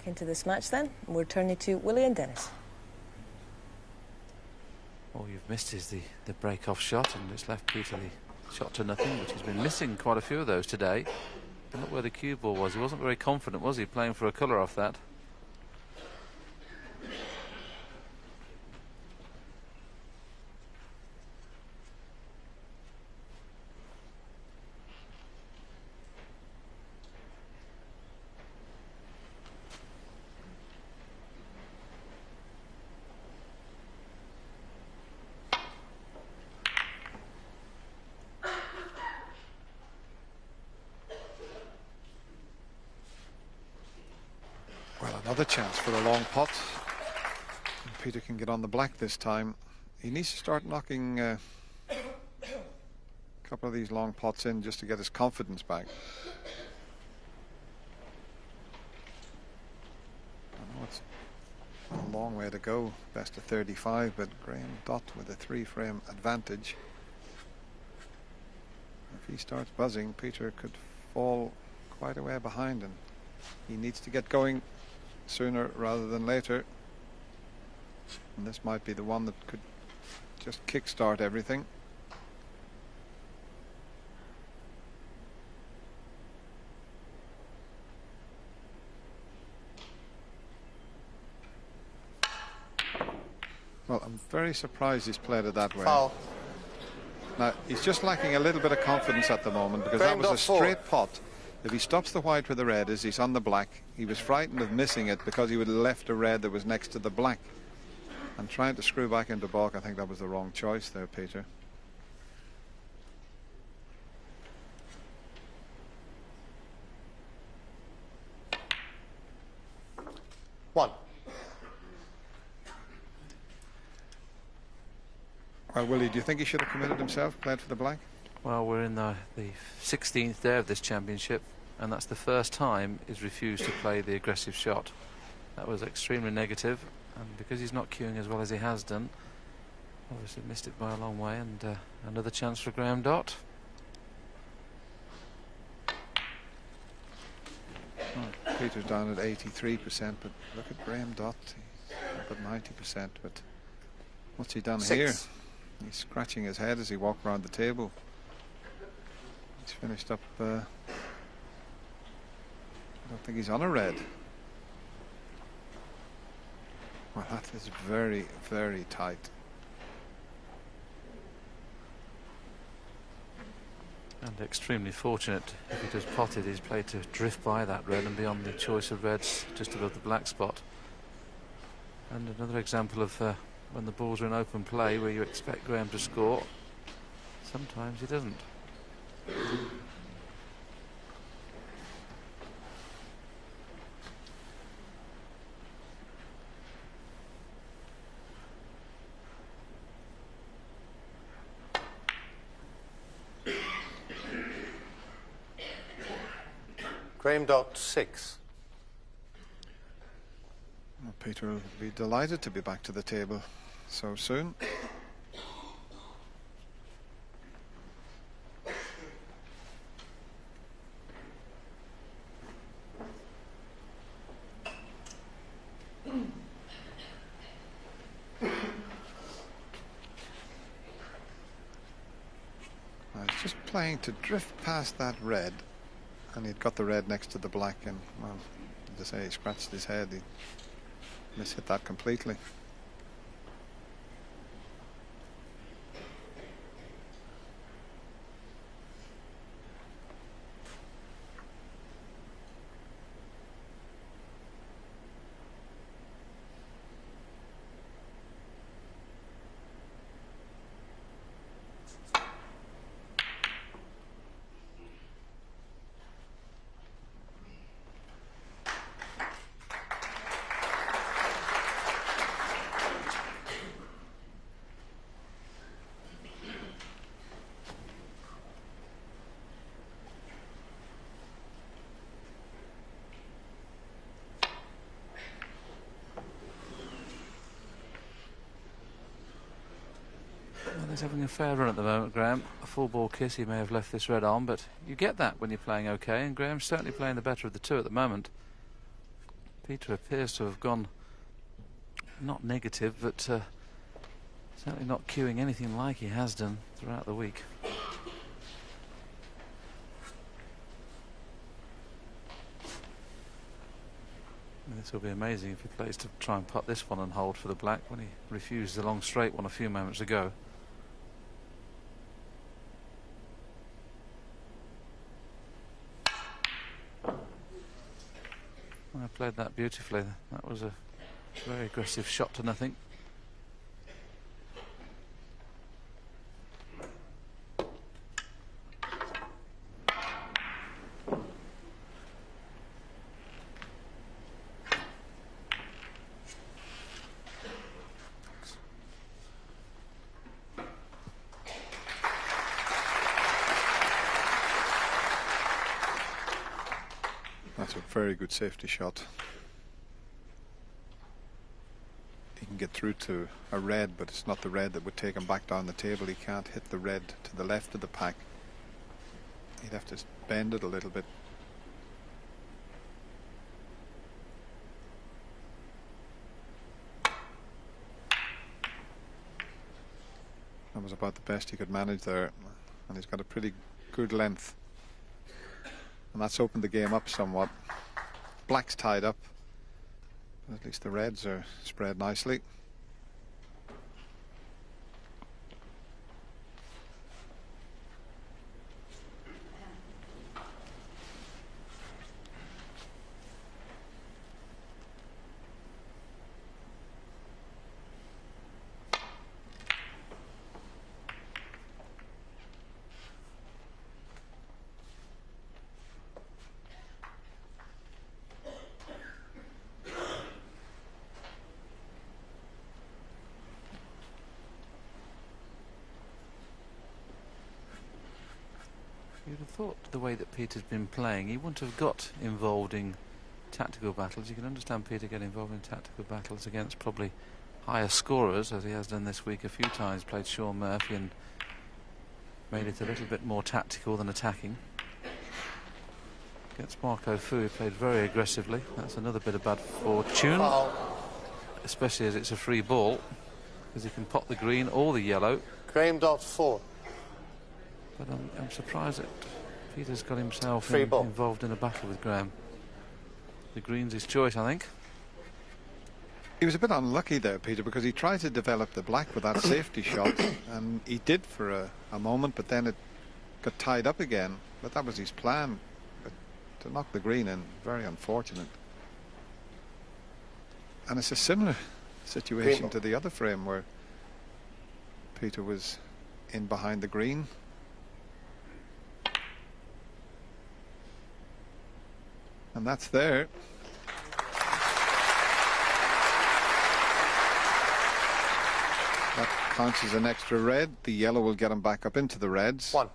back into this match then. We're turning to Willie and Dennis. All you've missed is the break-off shot, and it's left Peter the shot to nothing, which he's been missing quite a few of those today. But look where the cue ball was. He wasn't very confident, was he, playing for a colour off that? Another chance for a long pot. And Peter can get on the black this time. He needs to start knocking a couple of these long pots in just to get his confidence back. I know it's a long way to go, best of 35, but Graham Dott with a 3-frame advantage. If he starts buzzing, Peter could fall quite a way behind, and he needs to get going sooner rather than later, and this might be the one that could just kickstart everything. Well, I'm very surprised he's played it that way. Foul. Now he's just lacking a little bit of confidence at the moment, because that was a straight pot. If he stops the white where the red is, he's on the black. He was frightened of missing it because he would have left a red that was next to the black. And trying to screw back into balk, I think that was the wrong choice there, Peter. One. Well, Willie, do you think he should have committed himself, played for the black? Well, we're in the 16th day of this championship, and that's the first time he's refused to play the aggressive shot. That was extremely negative, and because he's not cueing as well as he has done, obviously missed it by a long way. And another chance for Graham Dott. Well, Peter's down at 83%, but look at Graham Dott. He's up at 90%, but what's he done here? He's scratching his head as he walked around the table. He's finished up. I don't think he's on a red. Well, that is very, very tight. And extremely fortunate. If he just potted, he's played to drift by that red and be on the choice of reds just above the black spot. And another example of when the balls are in open play, where you expect Graham to score, sometimes he doesn't. Graham Dott 6. Well, Peter will be delighted to be back to the table so soon. He's just playing to drift past that red, and he'd got the red next to the black, and well, as I say, he scratched his head. He mishit that completely. He's having a fair run at the moment, Graham. A full ball kiss, he may have left this red on, but you get that when you're playing okay, and Graham's certainly playing the better of the two at the moment. Peter appears to have gone not negative, but certainly not cueing anything like he has done throughout the week. This will be amazing if he plays to try and putt this one and hold for the black when he refused the long straight one a few moments ago. I played that beautifully. That was a very aggressive shot to nothing. That's a very good safety shot. He can get through to a red, but it's not the red that would take him back down the table. He can't hit the red to the left of the pack. He'd have to bend it a little bit. That was about the best he could manage there, and he's got a pretty good length. And that's opened the game up somewhat. Black's tied up, but at least the reds are spread nicely. You'd have thought the way that Peter's been playing, he wouldn't have got involved in tactical battles. You can understand Peter getting involved in tactical battles against probably higher scorers, as he has done this week a few times. Played Sean Murphy and made it a little bit more tactical than attacking. Against Marco Fu, he played very aggressively. That's another bit of bad fortune, especially as it's a free ball, because he can pot the green or the yellow. Graham.4. But I'm surprised that Peter's got himself involved in a battle with Graham. The green's his choice, I think. He was a bit unlucky there, Peter, because he tried to develop the black with that safety shot, and he did for a moment, but then it got tied up again. But that was his plan. But to knock the green in, very unfortunate. And it's a similar situation to the other frame where Peter was in behind the green. And that's there. That counts as an extra red. The yellow will get him back up into the reds. 1.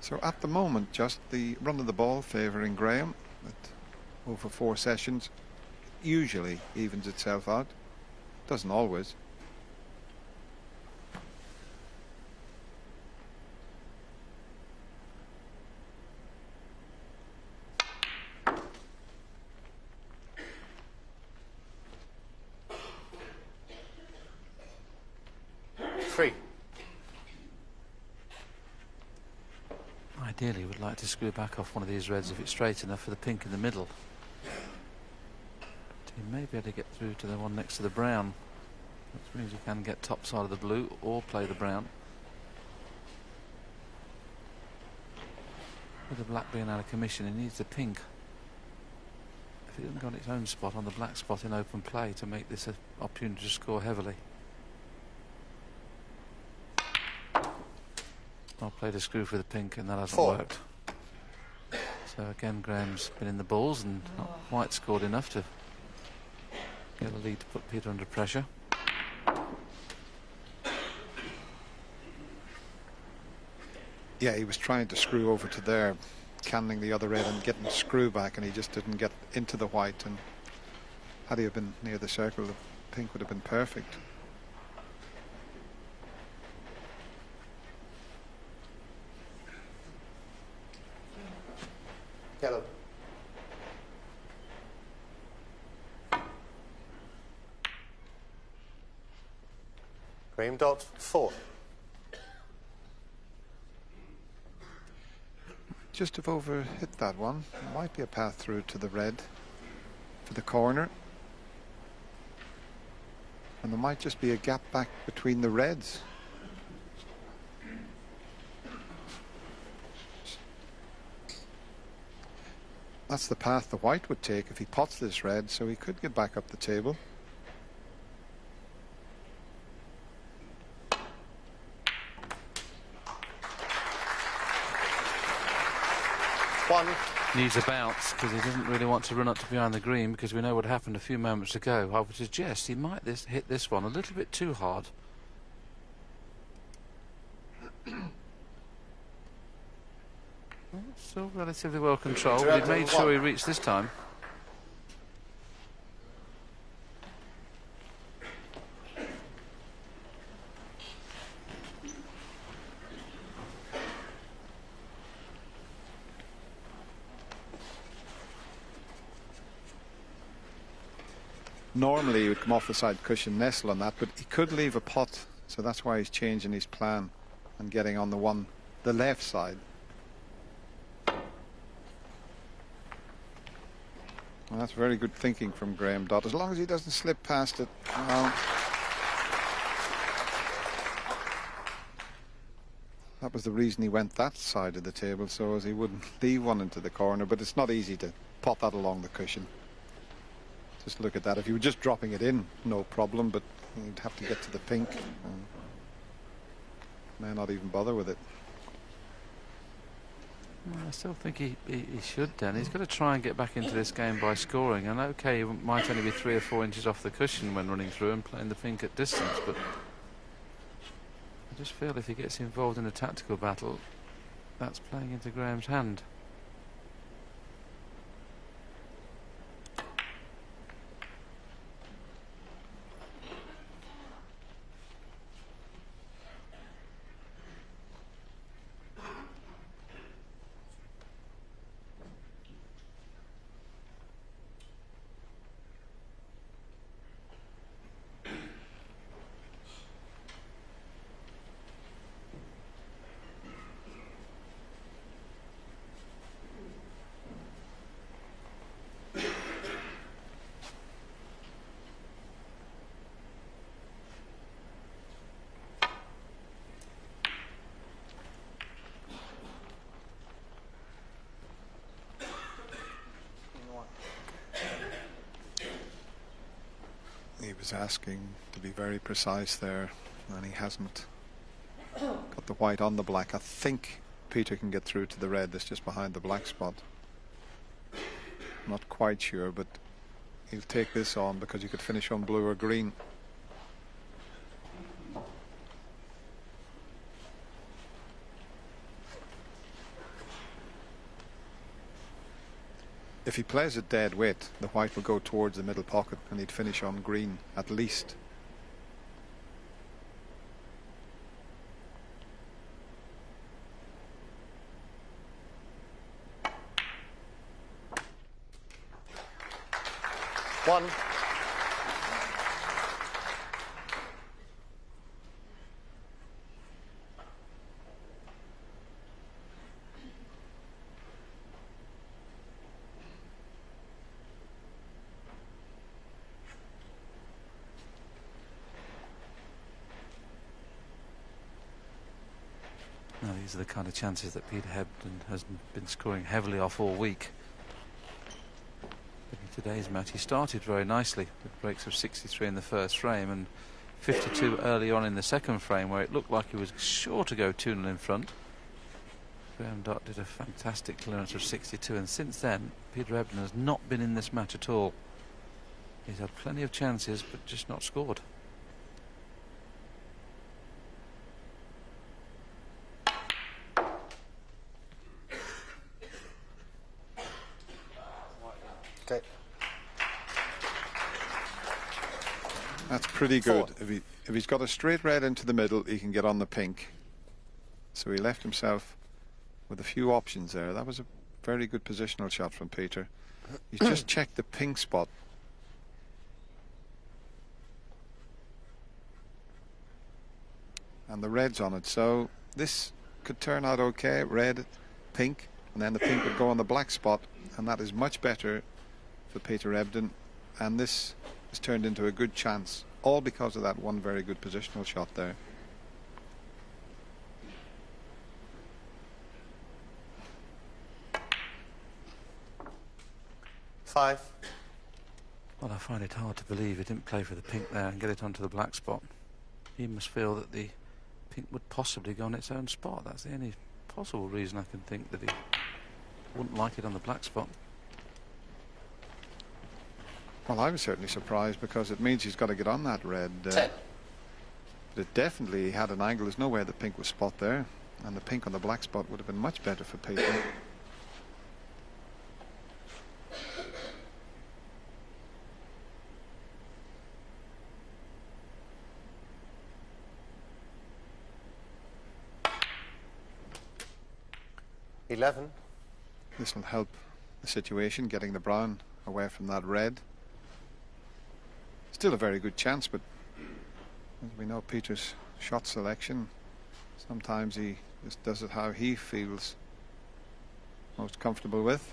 So at the moment, just the run of the ball favouring Graham. Over 4 sessions, usually evens itself out. Doesn't always. Ideally, would like to screw back off one of these reds if it's straight enough for the pink in the middle. But he may be able to get through to the one next to the brown, which means he can get top side of the blue or play the brown. With the black being out of commission, he needs the pink. If it hasn't got its own spot on the black spot in open play to make this an opportunity to score heavily. I played a screw for the pink and that hasn't worked. So again, Graham's been in the balls and not quite scored enough to get a lead to put Peter under pressure. Yeah, he was trying to screw over to there, canning the other red and getting the screw back, and he just didn't get into the white. And had he have been near the circle, the pink would have been perfect. Green dot 4. Just have over hit that one. Might be a path through to the red for the corner. And there might just be a gap back between the reds. That's the path the white would take if he pots this red, so he could get back up the table. One. Needs a bounce because he doesn't really want to run up to behind the green, because we know what happened a few moments ago. I would suggest he might hit this one a little bit too hard. Well, still relatively well controlled, but he made sure he reached this time. Normally he would come off the side cushion, nestle on that, but he could leave a pot, so that's why he's changing his plan and getting on the left side. Well, that's very good thinking from Graham Dott, as long as he doesn't slip past it. Well, that was the reason he went that side of the table, so as he wouldn't leave one into the corner, but it's not easy to pot that along the cushion. Just look at that. If you were just dropping it in, no problem, but you'd have to get to the pink. May not even bother with it. Well, I still think he should, Dan. He's got to try and get back into this game by scoring. And OK, he might only be 3 or 4 inches off the cushion when running through and playing the pink at distance, but I just feel if he gets involved in a tactical battle, that's playing into Graham's hand. He was asking to be very precise there, and he hasn't got the white on the black. I think Peter can get through to the red that's just behind the black spot. Not quite sure, but he'll take this on because you could finish on blue or green. If he plays it dead weight, the white will go towards the middle pocket and he'd finish on green at least. One. Now, these are the kind of chances that Peter Hebden has been scoring heavily off all week. But in today's match, he started very nicely with breaks of 63 in the first frame and 52 early on in the second frame, where it looked like he was sure to go 2-0 in front. Graham Dott did a fantastic clearance of 62, and since then, Peter Hebden has not been in this match at all. He's had plenty of chances, but just not scored. Okay. That's pretty good. If he's got a straight red into the middle, he can get on the pink. So he left himself with a few options there. That was a very good positional shot from Peter. He's just checked the pink spot. and the red's on it. So this could turn out okay. Red, pink, and then the pink would go on the black spot, and that is much better for Peter Ebdon. And this has turned into a good chance, all because of that one very good positional shot there. Five. Well, I find it hard to believe he didn't play for the pink there and get it onto the black spot. He must feel that the pink would possibly go on its own spot. That's the only possible reason I can think that he wouldn't like it on the black spot. Well, I was certainly surprised, because it means he's got to get on that red. 10. But it definitely had an angle. There's no way the pink was spot there, and the pink on the black spot would have been much better for Peter. This will help the situation, getting the brown away from that red. Still a very good chance, but as we know, Peter's shot selection, sometimes he just does it how he feels most comfortable with.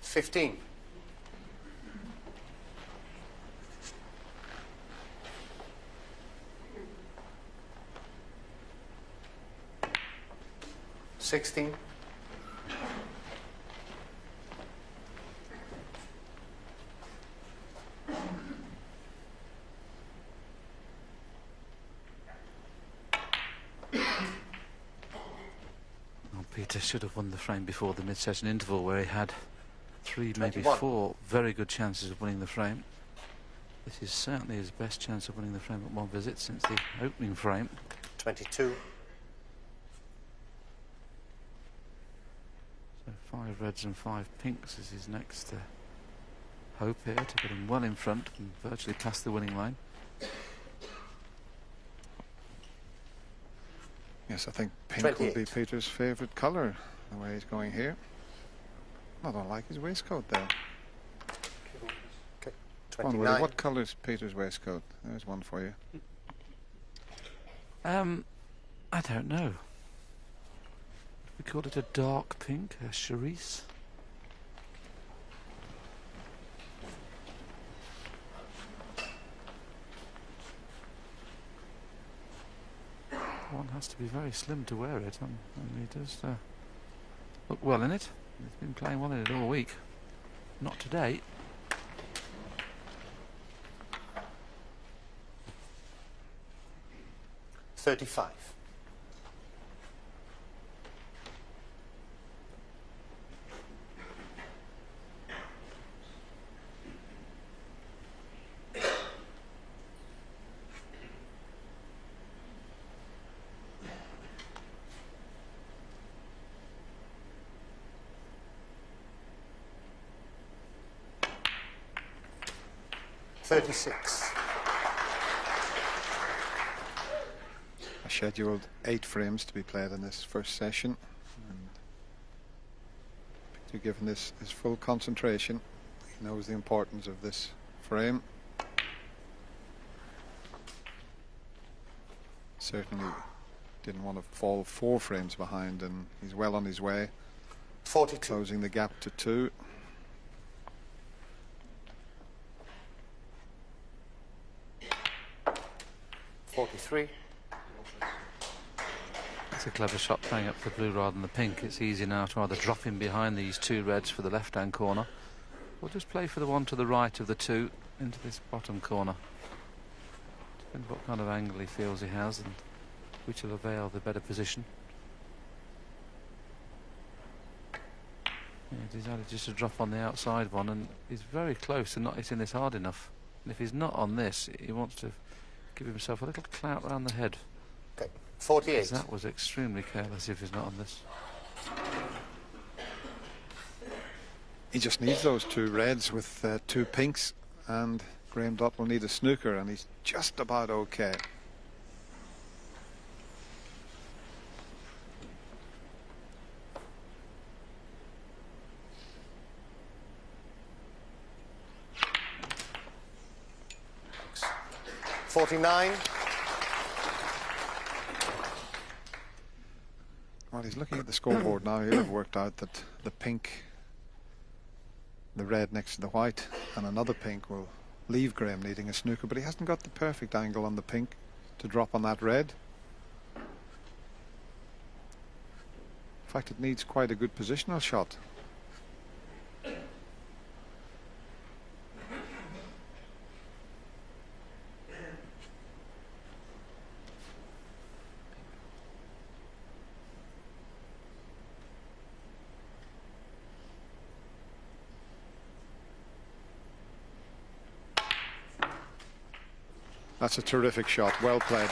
$15. $16. Well, Peter should have won the frame before the mid-session interval, where he had 3, maybe 21. 4 very good chances of winning the frame. This is certainly his best chance of winning the frame at one visit since the opening frame. 22. So 5 reds and 5 pinks is his next hope here, to get him well in front and virtually past the winning line. Yes, I think pink 28. will be Peter's favourite colour, the way he's going here. I don't like his waistcoat there. Okay. Come on, 29. Willie, what colour is Peter's waistcoat? There's one for you. I don't know. We call it a dark pink, a cerise. One has to be very slim to wear it, and he does look well in it. He's been playing well in it all week. Not today. $35. $36. I scheduled 8 frames to be played in this first session, and Peter, given this his full concentration, he knows the importance of this frame. Certainly didn't want to fall 4 frames behind, and he's well on his way, 42. closing the gap to 2. $43. It's a clever shot playing up the blue rather than the pink. It's easy now to either drop in behind these 2 reds for the left-hand corner, or just play for the one to the right of the 2 into this bottom corner. Depends what kind of angle he feels he has and which will avail the better position. Yeah, he decided just to drop on the outside one, and he's very close to not hitting this hard enough. And if he's not on this, he wants to give himself a little clout round the head. Okay. 48. That was extremely careless if he's not on this. He just needs those 2 reds with 2 pinks, and Graham Dutt will need a snooker, and he's just about okay. $49. Well, he's looking at the scoreboard now. He'll have worked out that the pink, the red next to the white, and another pink will leave Graham needing a snooker, but he hasn't got the perfect angle on the pink to drop on that red. In fact, it needs quite a good positional shot. That's a terrific shot. Well played.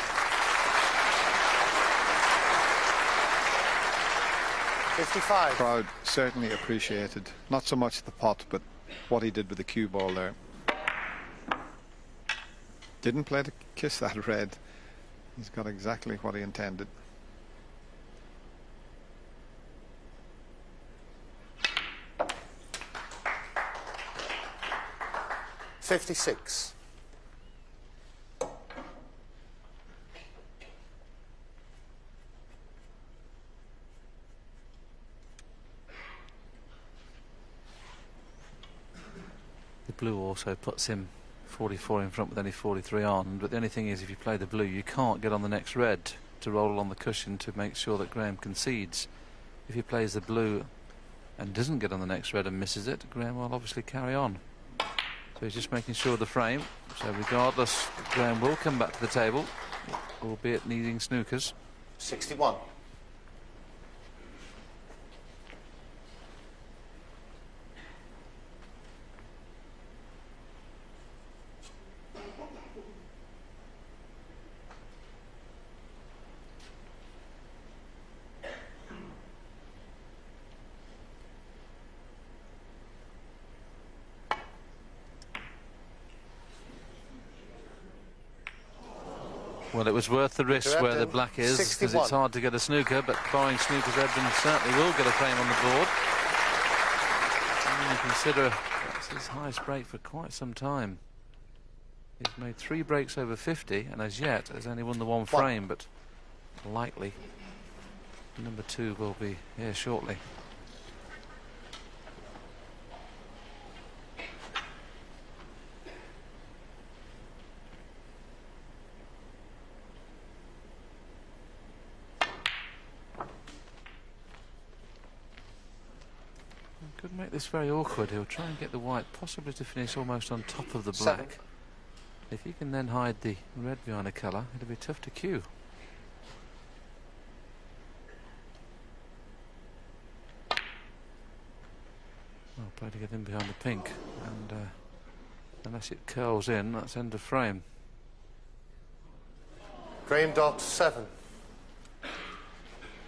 55. Crowd certainly appreciated not so much the pot, but what he did with the cue ball there. Didn't play to kiss that red. He's got exactly what he intended. $56. The blue also puts him 44 in front with only 43 on, but the only thing is, if you play the blue, you can't get on the next red to roll along the cushion to make sure that Graham concedes. If he plays the blue and doesn't get on the next red and misses it, Graham will obviously carry on. So he's just making sure of the frame. So regardless, Graham will come back to the table, albeit needing snookers. 61. Well, it was worth the risk where the black is, because it's hard to get a snooker, but barring snookers, Ebden certainly will get a frame on the board. And you consider that's his highest break for quite some time. He's made 3 breaks over 50, and as yet has only won the 1 frame, but likely number 2 will be here shortly. Could make this very awkward. He'll try and get the white possibly to finish almost on top of the black. 7. If he can then hide the red behind a colour, it'll be tough to cue. Well, play to get in behind the pink, and unless it curls in, that's end of frame. Graham Dutt 7.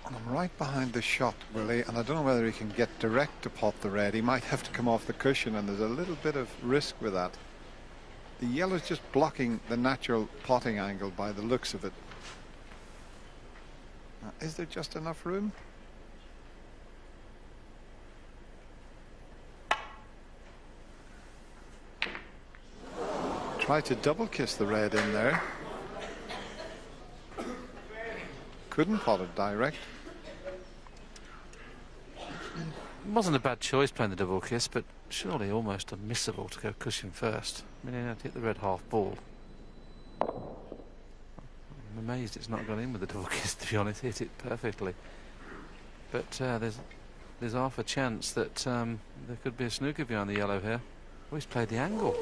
I'm right behind the shot, Willie, and I don't know whether he can get direct to pot the red. He might have to come off the cushion, and there's a little bit of risk with that. The yellow's just blocking the natural potting angle by the looks of it. Now, is there just enough room? Try to double kiss the red in there. Couldn't pot it direct. It wasn't a bad choice playing the double kiss, but surely almost unmissable to go cushion first. I mean, he had to hit the red half ball. I'm amazed it's not gone in with the double kiss, to be honest. Hit it perfectly. But there's half a chance that there could be a snooker behind the yellow here. Oh, he's played the angle.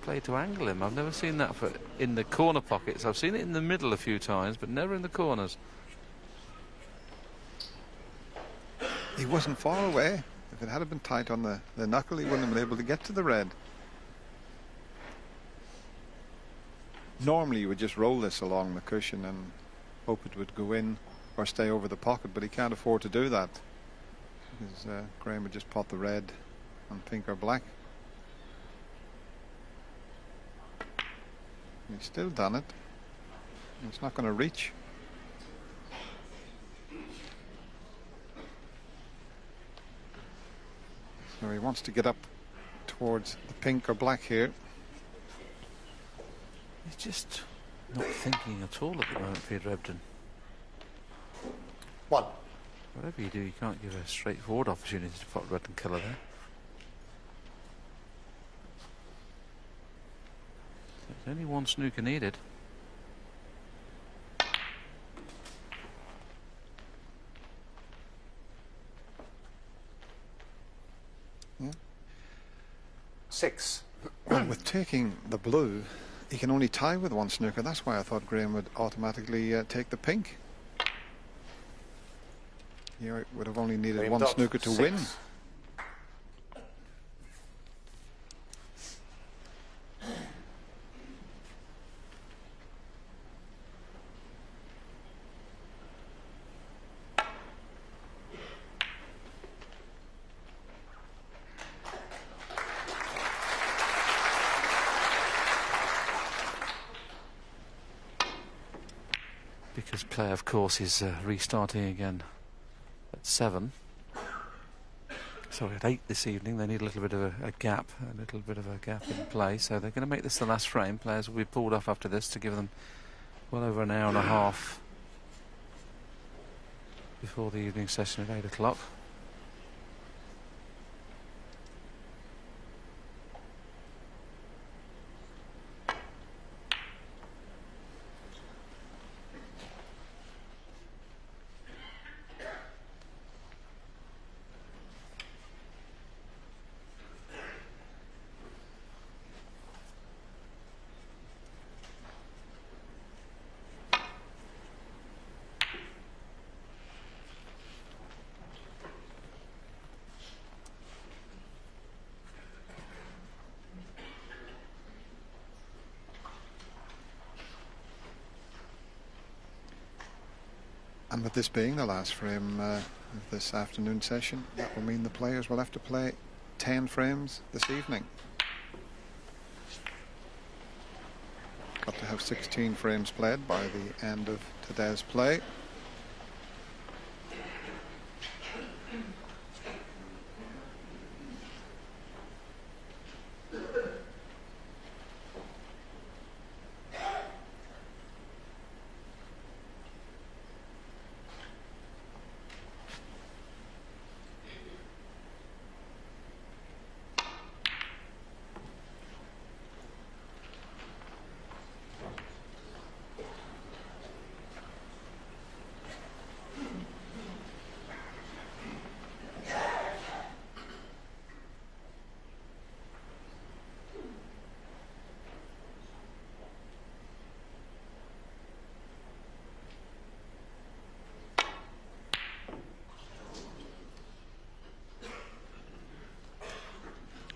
Played to angle him. I've never seen that in the corner pockets. I've seen it in the middle a few times, but never in the corners. He wasn't far away. If it had been tight on the knuckle, he wouldn't have been able to get to the red. Normally you would just roll this along the cushion and hope it would go in or stay over the pocket, but he can't afford to do that, because Graham would just pot the red on pink or black. He's still done it. It's not going to reach. So he wants to get up towards the pink or black here. He's just not thinking at all at the moment, Peter Ebdon. 1. Whatever you do, you can't give a straightforward opportunity to pot red and colour there. There's only one snooker needed. Yeah. 6. Well, with taking the blue, he can only tie with one snooker. That's why I thought Graham would automatically take the pink. He would have only needed one snooker to win. Because play, of course, is restarting again at 7. Sorry, at 8 this evening. They need a little bit of a gap in play. So they're going to make this the last frame. Players will be pulled off after this to give them well over an hour and a half before the evening session at 8 o'clock. And with this being the last frame of this afternoon session, that will mean the players will have to play 10 frames this evening. Got to have 16 frames played by the end of today's play.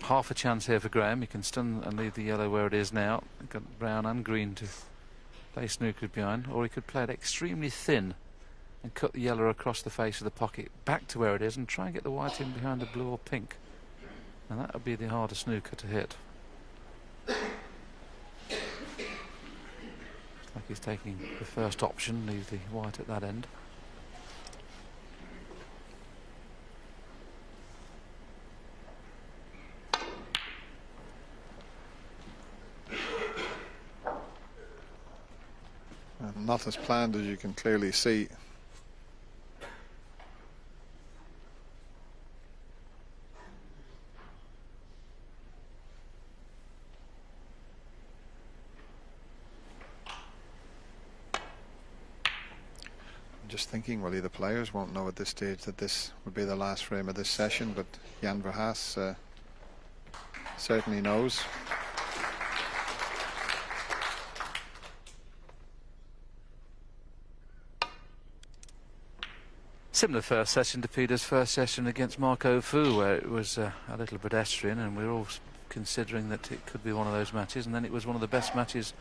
Half a chance here for Graham. He can stun and leave the yellow where it is now. Got brown and green to play snooker behind, or he could play it extremely thin and cut the yellow across the face of the pocket back to where it is and try and get the white in behind the blue or pink. And that would be the harder snooker to hit. Looks like he's taking the first option, leave the white at that end. Not as planned, as you can clearly see. I'm just thinking, well, the players won't know at this stage that this would be the last frame of this session, but Jan Verhaas certainly knows. Similar first session to Peter's first session against Marco Fu, where it was a little pedestrian, and we were all considering that it could be one of those matches, and then it was one of the best matches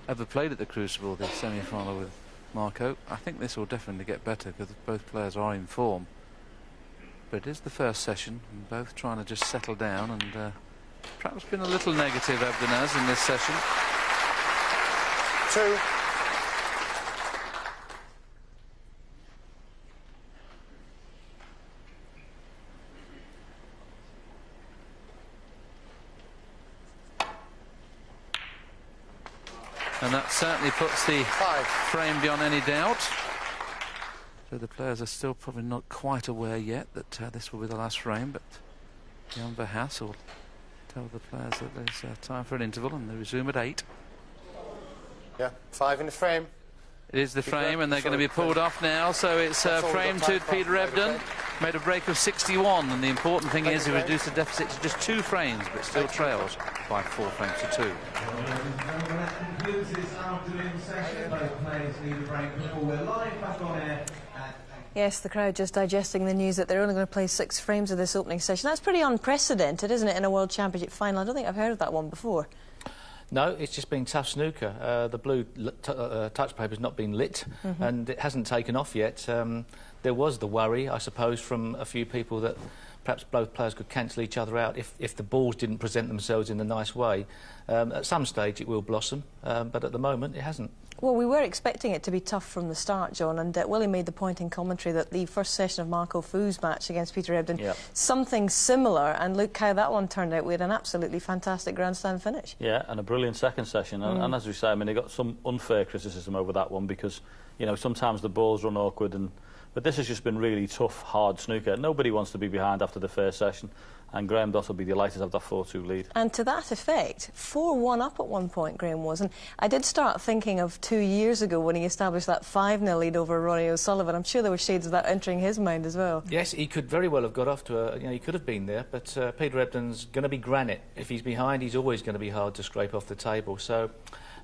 ever played at the Crucible, the semi-final with Marco. I think this will definitely get better because both players are in form. but it is the first session, and both trying to just settle down, and perhaps been a little negative, Abdenaz, in this session. 2. And that certainly puts the 5. frame beyond any doubt. So the players are still probably not quite aware yet that this will be the last frame, but Jan Verhaas will tell the players that there's time for an interval, and they resume at 8. Yeah, 5 in the frame. It is the frame, and they're going to be pulled off now, so it's frame to Peter Ebdon. Made a break of 61, and the important thing is he reduced the deficit to just 2 frames, but still trails by 4 frames to 2. Yes, the crowd just digesting the news that they're only going to play 6 frames of this opening session. That's pretty unprecedented, isn't it, in a World Championship final? I don't think I've heard of that one before. No, it's just been tough snooker. The blue touch paper's not been lit, and it hasn't taken off yet. There was the worry, I suppose, from a few people that perhaps both players could cancel each other out if the balls didn't present themselves in a nice way. At some stage it will blossom, but at the moment it hasn't. Well, we were expecting it to be tough from the start, John, and Willie made the point in commentary that the first session of Marco Fu's match against Peter Ebdon, something similar, and look how that one turned out. We had an absolutely fantastic grandstand finish. Yeah, and a brilliant second session, and as we say, I mean, they got some unfair criticism over that one because, you know, sometimes the balls run awkward, but this has just been really tough, hard snooker. Nobody wants to be behind after the first session, and Graham Dott will be delighted to have that 4-2 lead. And to that effect, 4-1 up at one point, Graham was. And I did start thinking of 2 years ago when he established that 5-0 lead over Ronnie O'Sullivan. I'm sure there were shades of that entering his mind as well. Yes, he could very well have got off to he could have been there, but Peter Ebdon's going to be granite. If he's behind, he's always going to be hard to scrape off the table. So,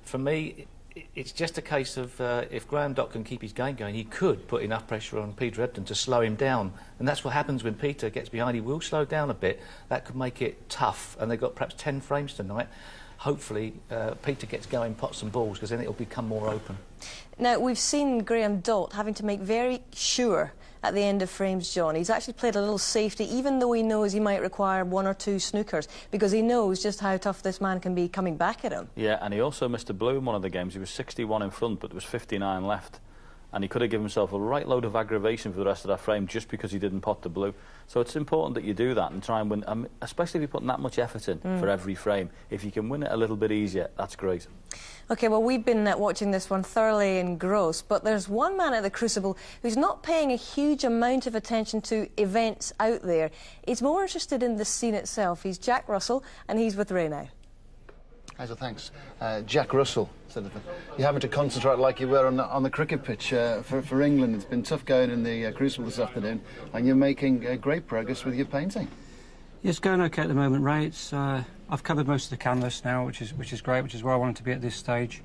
for me, it's just a case of if Graham Dott can keep his game going, he could put enough pressure on Peter Ebdon to slow him down. And that's what happens when Peter gets behind. He will slow down a bit. That could make it tough. And they've got perhaps 10 frames tonight. Hopefully, Peter gets going pots and balls, because then it'll become more open. Now, we've seen Graham Dott having to make very sure at the end of frames, John. He's actually played a little safety, even though he knows he might require 1 or 2 snookers, because he knows just how tough this man can be coming back at him. Yeah, and he also missed a blue in one of the games. He was 61 in front, but there was 59 left. And he could have given himself a right load of aggravation for the rest of that frame just because he didn't pot the blue. So it's important that you do that and try and win, especially if you're putting that much effort in for every frame. If you can win it a little bit easier, that's great. OK, well, we've been watching this one thoroughly engrossed, but there's one man at the Crucible who's not paying a huge amount of attention to events out there. He's more interested in the scene itself. He's Jack Russell, and he's with Ray now. Hazel, thanks. Jack Russell, you're having to concentrate like you were on the cricket pitch for England. It's been tough going in the Crucible this afternoon, and you're making great progress with your painting. Yeah, it's going OK at the moment, Ray. It's, I've covered most of the canvas now, which is great, which is where I wanted to be at this stage.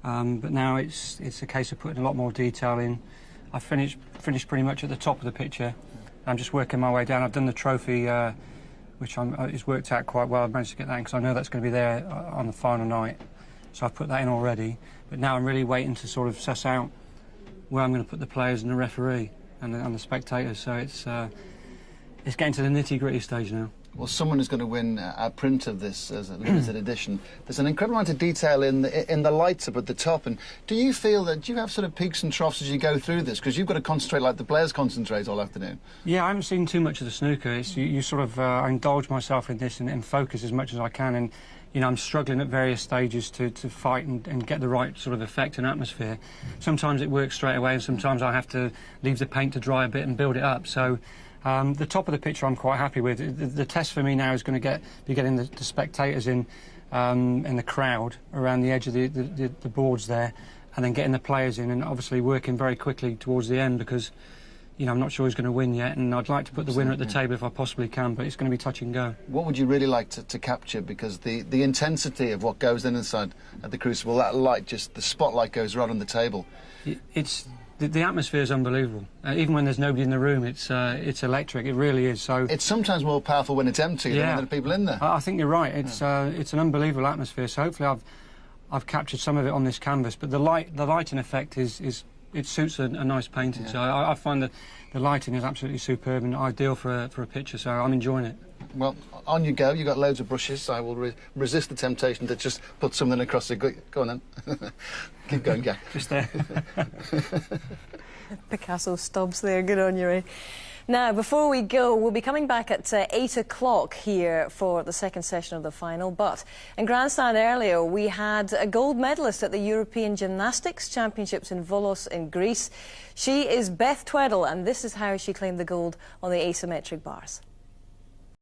But now it's a case of putting a lot more detail in. I've finished pretty much at the top of the picture. I'm just working my way down. I've done the trophy, which it's worked out quite well. I've managed to get that in because I know that's going to be there on the final night. So I've put that in already. But now I'm really waiting to sort of suss out where I'm going to put the players and the referee and the spectators. So it's getting to the nitty-gritty stage now. Well, someone is going to win a print of this as a limited edition. There's an incredible amount of detail in the lights up at the top. And do you feel that, do you have sort of peaks and troughs as you go through this? Because you've got to concentrate like the players concentrate all afternoon. Yeah, I haven't seen too much of the snooker. You sort of I indulge myself in this and focus as much as I can. And, you know, I'm struggling at various stages to fight and get the right sort of effect and atmosphere. Sometimes it works straight away, and sometimes I have to leave the paint to dry a bit and build it up. So the top of the picture I'm quite happy with. The test for me now is going to be getting the spectators in the crowd around the edge of the boards there, and then getting the players in, and obviously working very quickly towards the end, because, you know, I'm not sure who's going to win yet, and I'd like to put the winner at the table if I possibly can, but it's going to be touch and go. What would you really like to capture? Because the intensity of what goes inside at the Crucible, that light, just the spotlight goes right on the table. The atmosphere is unbelievable. Even when there's nobody in the room, it's electric. It really is. So it's sometimes more powerful when it's empty than when there are people in there. I think you're right. It's an unbelievable atmosphere. So hopefully I've captured some of it on this canvas. But the lighting effect is it suits a nice painting. So I find that the lighting is absolutely superb and ideal for a picture. So I'm enjoying it. Well, on you go. You've got loads of brushes. I will resist the temptation to just put something across it. Go on then. Keep going, Jack. Just there. Picasso stubs there. Good on you, Ray. Now, before we go, we'll be coming back at 8 o'clock here for the second session of the final. But in Grandstand earlier, we had a gold medalist at the European Gymnastics Championships in Volos in Greece. She is Beth Tweddle, and this is how she claimed the gold on the asymmetric bars.